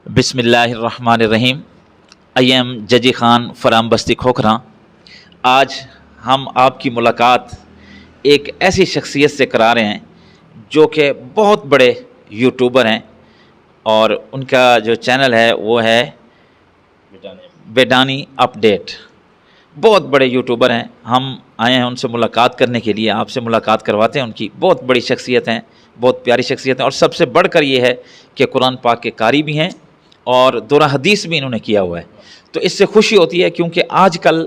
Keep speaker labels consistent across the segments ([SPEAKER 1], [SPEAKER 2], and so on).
[SPEAKER 1] بسم اللہ الرحمن الرحیم. آئی ایم ججی خان فرام بستی کھوکھراں. آج ہم آپ کی ملاقات ایک ایسی شخصیت سے کرا رہے ہیں جو کہ بہت بڑے یوٹیوبر ہیں، اور ان کا جو چینل ہے وہ ہے بیڈانی اپ ڈیٹ. بہت بڑے یوٹیوبر ہیں. ہم آئے ہیں ان سے ملاقات کرنے کے لیے، آپ سے ملاقات کرواتے ہیں. ان کی بہت بڑی شخصیت ہیں، بہت پیاری شخصیت ہیں، اور سب سے بڑھ کر یہ ہے کہ قرآن پاک کے قاری بھی ہیں اور دورہ حدیث بھی انہوں نے کیا ہوا ہے. تو اس سے خوشی ہوتی ہے، کیونکہ آج کل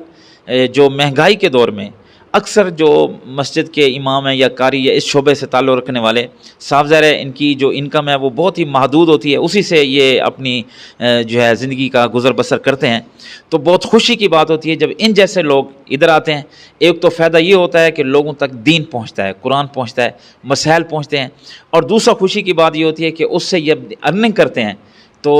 [SPEAKER 1] جو مہنگائی کے دور میں اکثر جو مسجد کے امام ہیں یا قاری یا اس شعبے سے تعلق رکھنے والے، صاف ظاہر ہے ان کی جو انکم ہے وہ بہت ہی محدود ہوتی ہے، اسی سے یہ اپنی جو ہے زندگی کا گزر بسر کرتے ہیں. تو بہت خوشی کی بات ہوتی ہے جب ان جیسے لوگ ادھر آتے ہیں. ایک تو فائدہ یہ ہوتا ہے کہ لوگوں تک دین پہنچتا ہے، قرآن پہنچتا ہے، مسائل پہنچتے ہیں، اور دوسرا خوشی کی بات یہ ہوتی ہے کہ اس سے یہ ارننگ کرتے ہیں تو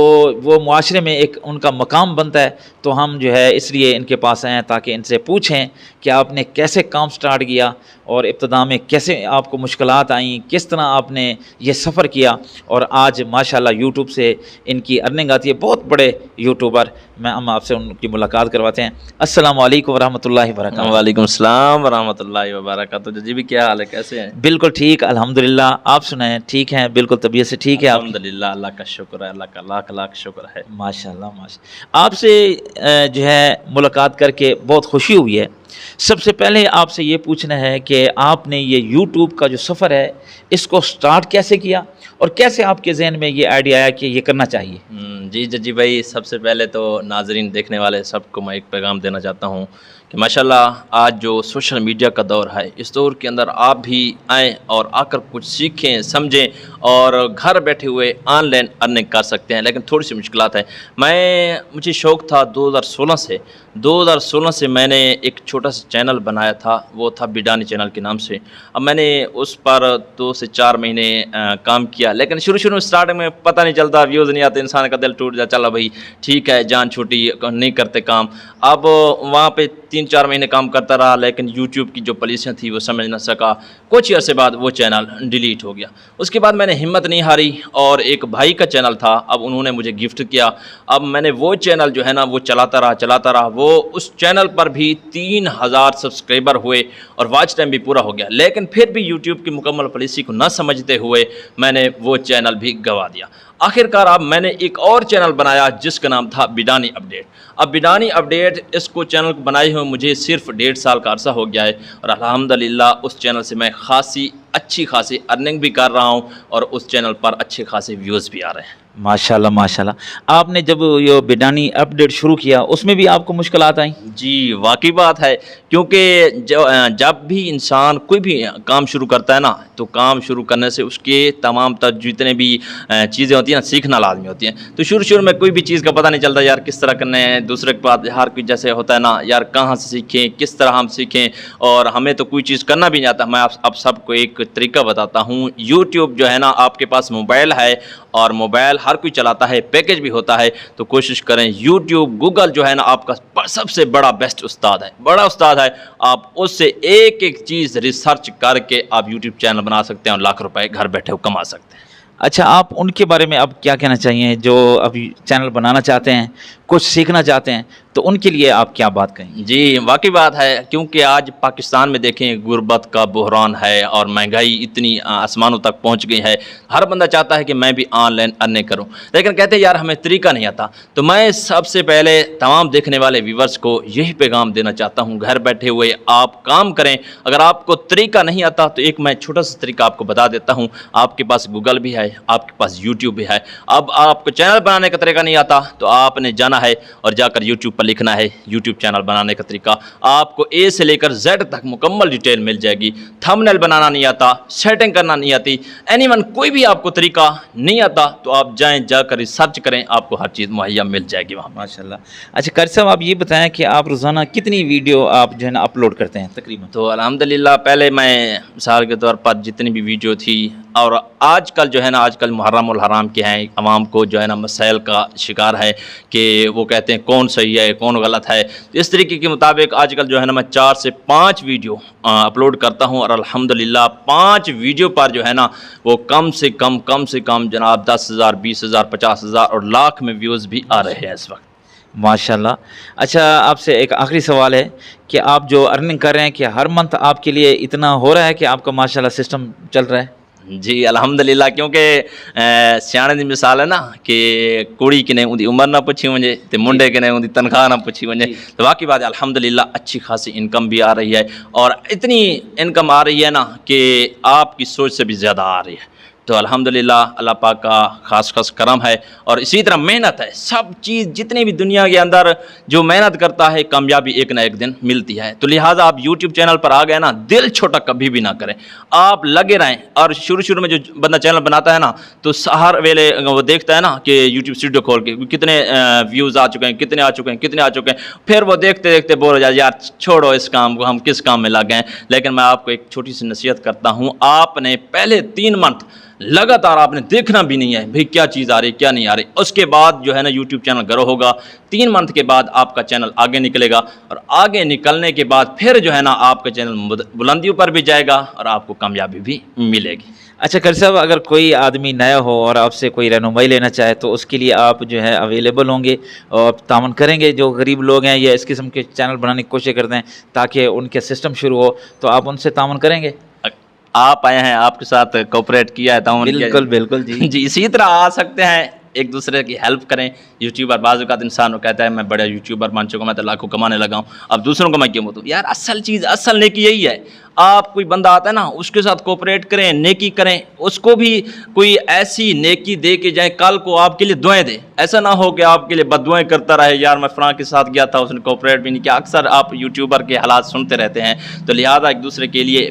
[SPEAKER 1] وہ معاشرے میں ایک ان کا مقام بنتا ہے. تو ہم جو ہے اس لیے ان کے پاس آئے ہیں تاکہ ان سے پوچھیں کہ آپ نے کیسے کام سٹارٹ کیا، اور ابتدا میں کیسے آپ کو مشکلات آئیں، کس طرح آپ نے یہ سفر کیا، اور آج ماشاءاللہ یوٹیوب سے ان کی ارننگ آتی ہے. بہت بڑے یوٹیوبر. ہم آپ سے ان کی ملاقات کرواتے ہیں. السلام علیکم ورحمۃ اللہ وبرکاتہ.
[SPEAKER 2] وعلیکم السلام ورحمۃ اللہ وبرکاتہ. جی بھی کیا حال ہے، کیسے ہیں؟
[SPEAKER 1] بالکل ٹھیک الحمدللہ. آپ سنائیں، ٹھیک ہیں؟ بالکل طبیعت سے ٹھیک ہے آپ؟
[SPEAKER 2] الحمدللہ، اللہ کا شکر ہے، اللہ کا لاکھ لاکھ شکر ہے.
[SPEAKER 1] ماشاءاللہ ماشاءاللہ. آپ سے جو ہے ملاقات کر کے بہت خوشی ہوئی ہے. سب سے پہلے آپ سے یہ پوچھنا ہے کہ آپ نے یہ یوٹیوب کا جو سفر ہے اس کو سٹارٹ کیسے کیا، اور کیسے آپ کے ذہن میں یہ آئیڈیا آیا کہ یہ کرنا چاہیے؟
[SPEAKER 2] جی ججی بھائی، سب سے پہلے تو ناظرین دیکھنے والے سب کو میں ایک پیغام دینا چاہتا ہوں کہ ماشاءاللہ آج جو سوشل میڈیا کا دور ہے، اس دور کے اندر آپ بھی آئیں اور آ کر کچھ سیکھیں، سمجھیں، اور گھر بیٹھے ہوئے آن لائن ارننگ کر سکتے ہیں. لیکن تھوڑی سی مشکلات ہیں. مجھے شوق تھا 2016 سے میں نے ایک چھوٹا سا چینل بنایا تھا، وہ تھا بیڈانی چینل کے نام سے. اب میں نے اس پر 2 سے 4 مہینے کام کیا، لیکن شروع میں اسٹارٹنگ میں پتہ نہیں چلتا، ویوز نہیں آتے، انسان کا دل ٹوٹ جاتا. چلا بھائی ٹھیک ہے، جان چھوٹی، نہیں کرتے کام. اب وہاں پہ 3-4 مہینے کام کرتا رہا، لیکن یوٹیوب کی جو پالیسیاں تھیں وہ سمجھ نہ سکا. کچھ عرصے بعد وہ چینل ڈیلیٹ ہو گیا. اس کے بعد میں نے ہمت نہیں ہاری، اور ایک بھائی کا چینل تھا، اب انہوں نے مجھے گفٹ کیا. اب میں نے وہ چینل جو ہے نا وہ چلاتا رہا. وہ اس چینل پر بھی 3000 سبسکرائبر ہوئے اور واچ ٹائم بھی پورا ہو گیا. لیکن پھر بھی یوٹیوب کی مکمل پالیسی کو نہ سمجھتے ہوئے میں نے وہ چینل بھی گوا دیا. آخرکار اب میں نے ایک اور چینل بنایا جس کا نام تھا بیڈانی اپ ڈیٹ. اب بیڈانی اپ ڈیٹ، اس کو چینل کو بنائے ہوئے مجھے صرف 1.5 سال کا عرصہ ہو گیا ہے، اور الحمدللہ اس چینل سے میں اچھی خاصی ارننگ بھی کر رہا ہوں، اور اس چینل پر اچھے خاصے ویوز بھی آ رہے ہیں.
[SPEAKER 1] ماشاءاللہ ماشاءاللہ. آپ نے جب یہ بیڈانی اپ ڈیٹ شروع کیا اس میں بھی آپ کو مشکلات آئیں؟
[SPEAKER 2] جی واقعی بات ہے، کیونکہ جب بھی انسان کوئی بھی کام شروع کرتا ہے نا، تو کام شروع کرنے سے اس کے تمام جتنے بھی چیزیں ہوتی ہیں نا، سیکھنا لازمی ہوتی ہیں. تو شروع میں کوئی بھی چیز کا پتہ نہیں چلتا یار کس طرح کرنا ہے. دوسرے کے بعد ہر کوئی جیسے ہوتا ہے نا یار، کہاں سے سیکھیں، کس طرح ہم سیکھیں، اور ہمیں تو کوئی چیز کرنا بھی نہیں آتا. میں اب سب کو ایک طریقہ بتاتا ہوں. یوٹیوب جو ہے نا، آپ کے پاس موبائل ہے، اور موبائل ہر کوئی چلاتا ہے، پیکج بھی ہوتا ہے، تو کوشش کریں یوٹیوب، گوگل جو ہے نا آپ کا سب سے بڑا بیسٹ استاد ہے، بڑا استاد ہے. آپ اس سے ایک چیز ریسرچ کر کے آپ یوٹیوب چینل بنا سکتے ہیں، اور لاکھ روپے گھر بیٹھے کما سکتے ہیں.
[SPEAKER 1] اچھا، آپ ان کے بارے میں اب کیا کہنا چاہیے جو ابھی چینل بنانا چاہتے ہیں، کچھ سیکھنا چاہتے ہیں، تو ان کے لیے آپ کیا بات کہیں گے؟
[SPEAKER 2] جی واقعی بات ہے، کیونکہ آج پاکستان میں دیکھیں غربت کا بحران ہے، اور مہنگائی اتنی آسمانوں تک پہنچ گئی ہے. ہر بندہ چاہتا ہے کہ میں بھی آن لائن ارننگ کروں، لیکن کہتے ہیں یار ہمیں طریقہ نہیں آتا. تو میں سب سے پہلے تمام دیکھنے والے ویورز کو یہی پیغام دینا چاہتا ہوں، گھر بیٹھے ہوئے آپ کام کریں. اگر آپ کو طریقہ نہیں آتا تو ایک میں چھوٹا سا طریقہ آپ کو بتا دیتا ہوں. آپ کے پاس گوگل بھی ہے، آپ کے پاس یوٹیوب بھی ہے. اب آپ کو چینل بنانے کا طریقہ نہیں آتا تو آپ نے جانا ہے اور جا کر یوٹیوب پر لکھنا ہے یوٹیوب چینل بنانے کا طریقہ. آپ کو اے سے لے کر زیڈ تک مکمل ڈیٹیل مل جائے گی. تھمبنیل بنانا نہیں آتا، سیٹنگ کرنا نہیں آتی، کوئی بھی آپ کو طریقہ نہیں آتا تو آپ جائیں، جا کر ریسرچ کریں، آپ کو ہر چیز مہیا مل جائے گی وہاں.
[SPEAKER 1] ماشاءاللہ. اچھا قاری صاحب، آپ یہ بتائیں کہ آپ روزانہ کتنی ویڈیو آپ جو ہے نا اپلوڈ کرتے ہیں تقریباً؟
[SPEAKER 2] تو الحمدللہ پہلے میں مثال کے طور پر جتنی بھی ویڈیو تھی اور آج کل جو ہے نا آج کل محرم الحرام کے ہیں عوام کو جو ہے نا مسائل کا شکار ہے کہ وہ کہتے ہیں کون صحیح ہے کون غلط ہے. اس طریقے کے مطابق آج کل جو ہے نا میں 4 سے 5 ویڈیو اپلوڈ کرتا ہوں اور الحمدللہ 5 ویڈیو پر جو ہے نا وہ کم سے کم جناب 10,000 20,000 50,000 اور لاکھ میں ویوز بھی آ رہے ہیں اس وقت.
[SPEAKER 1] ماشاء اللہ. اچھا آپ سے ایک آخری سوال ہے کہ آپ جو ارننگ کر رہے ہیں کہ ہر منتھ آپ کے لیے اتنا ہو رہا ہے کہ آپ کا ماشاء اللہ سسٹم چل رہا ہے؟
[SPEAKER 2] جی الحمدللہ, کیونکہ سیانے دی مثال ہے نا کہ کڑی کی نے اندی عمر نہ پوچھی ونجے تے منڈے کے نے اندی تنخواہ نہ پوچھی ونجے. تو واقعی بات ہے الحمدللہ اچھی خاصی انکم بھی آ رہی ہے اور اتنی انکم آ رہی ہے نا کہ آپ کی سوچ سے بھی زیادہ آ رہی ہے. تو الحمدللہ اللہ پاک کا خاص کرم ہے اور اسی طرح محنت ہے. سب چیز جتنی بھی دنیا کے اندر جو محنت کرتا ہے کامیابی ایک نہ ایک دن ملتی ہے. تو لہٰذا آپ یوٹیوب چینل پر آ گئے نا, دل چھوٹا کبھی بھی نہ کریں, آپ لگے رہیں. اور شروع میں جو بندہ چینل بناتا ہے نا تو ہر ویلے وہ دیکھتا ہے نا کہ یوٹیوب اسٹوڈیو کھول کے کتنے ویوز آ چکے ہیں, کتنے آ چکے ہیں, پھر وہ دیکھتے بور ہو جائے یار چھوڑو اس کام کو, ہم کس کام میں لگ گئے. لیکن میں آپ کو ایک چھوٹی سی نصیحت کرتا ہوں, آپ نے پہلے 3 منتھ لگاتار آپ نے دیکھنا بھی نہیں ہے بھئی کیا چیز آ رہی کیا نہیں آ رہی. اس کے بعد جو ہے نا یوٹیوب چینل گرو ہوگا. 3 منتھ کے بعد آپ کا چینل آگے نکلے گا اور آگے نکلنے کے بعد پھر جو ہے نا آپ کا چینل بلندیوں پر بھی جائے گا اور آپ کو کامیابی بھی ملے گی.
[SPEAKER 1] اچھا قاری صاحب, اگر کوئی آدمی نیا ہو اور آپ سے کوئی رہنمائی لینا چاہے تو اس کے لیے آپ جو ہے اویلیبل ہوں گے اور تعاون کریں گے؟ جو غریب لوگ ہیں یا اس قسم کے چینل بنانے کی کوشش کرتے ہیں تاکہ ان کے سسٹم شروع ہو, تو آپ ان سے تعاون کریں گے؟
[SPEAKER 2] آپ آئے ہیں, آپ کے ساتھ کوپریٹ کیا ہے, تعاون کیا ہے.
[SPEAKER 1] بالکل
[SPEAKER 2] جی اسی طرح آ سکتے ہیں, ایک دوسرے کی ہیلپ کریں. یوٹیوبر بعض اوقات انسان کہتا ہے میں بڑا یوٹیوبر بن چکا ہوں, میں تو لاکھوں کمانے لگا ہوں, اب دوسروں کو میں کیوں بتاؤں. یار اصل نیکی یہی ہے. آپ کوئی بندہ آتا ہے نا اس کے ساتھ کوپریٹ کریں, نیکی کریں, اس کو بھی کوئی ایسی نیکی دے کے جائیں کل کو آپ کے لیے دعائیں دے. ایسا نہ ہو کہ آپ کے لیے بد دعائیں کرتا رہے, یار میں فلاں کے ساتھ گیا تھا اس نے کوپریٹ بھی نہیں کیا. اکثر آپ یوٹیوبر کے حالات سنتے رہتے ہیں. تو لہٰذا ایک دوسرے کے لیے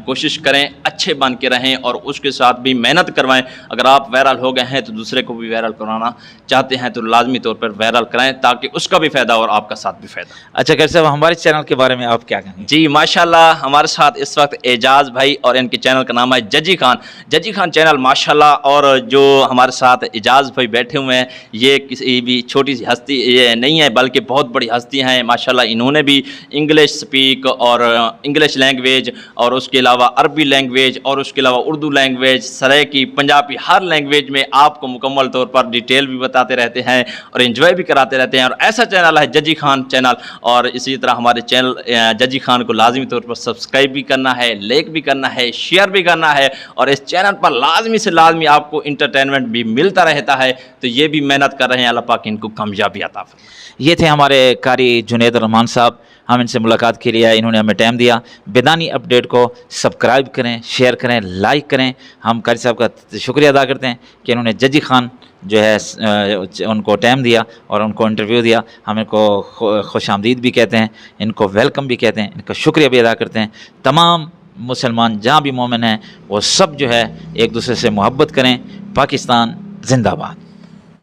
[SPEAKER 2] کوشش کریں, اچھے بن کے رہیں اور اس کے ساتھ بھی محنت کروائیں. اگر آپ وائرل ہو گئے ہیں تو دوسرے کو بھی وائرل کرانا چاہتے ہیں تو لازمی طور پر وائرل کرائیں تاکہ اس کا بھی فائدہ اور آپ کا ساتھ بھی فائدہ.
[SPEAKER 1] اچھا قاری صاحب, ہمارے چینل کے بارے میں آپ کیا کہیں گے؟
[SPEAKER 2] جی ماشاءاللہ ہمارے ساتھ اس وقت اعجاز بھائی اور ان کے چینل کا نام ہے ججی خان چینل ماشاءاللہ. اور جو ہمارے ساتھ اعجاز بھائی بیٹھے ہوئے ہیں یہ کسی بھی چھوٹی سی ہستی یہ نہیں ہے بلکہ بہت بڑی ہستی ہیں ماشاءاللہ. انہوں نے بھی انگلش سپیک اور انگلش لینگویج اور اس کے علاوہ عربی لینگویج اور اس کے علاوہ اردو لینگویج, سرائکی, پنجابی, ہر لینگویج میں آپ کو مکمل طور پر ڈیٹیل بھی بتاتے رہتے ہیں اور انجوائے بھی کراتے رہتے ہیں. اور ایسا چینل ہے ججی خان چینل. اور اسی طرح ہمارے چینل ججی خان کو لازمی طور پر سبسکرائب بھی کرنا ہے, لائک بھی کرنا ہے, شیئر بھی کرنا ہے. اور اس چینل پر لازمی سے لازمی آپ کو انٹرٹینمنٹ بھی ملتا رہتا ہے. تو یہ بھی محنت کر رہے ہیں, اللہ پاک ان کو کامیابی عطا فرمائے.
[SPEAKER 1] یہ تھے ہمارے قاری جنید الرحمان صاحب, ہم ان سے ملاقات کے لیے آئے, انہوں نے ہمیں ٹائم دیا. بیدانی اپڈیٹ کو سبسکرائب کریں, شیئر کریں, لائک کریں. ہم قاری صاحب کا شکریہ ادا کرتے ہیں کہ انہوں نے ججی خان جو ہے ان کو ٹائم دیا اور ان کو انٹرویو دیا. ہم ان کو خوش آمدید بھی کہتے ہیں, ان کو ویلکم بھی کہتے ہیں, ان کا شکریہ بھی ادا کرتے ہیں. تمام مسلمان جہاں بھی مومن ہیں وہ سب جو ہے ایک دوسرے سے محبت کریں. پاکستان زندہ باد.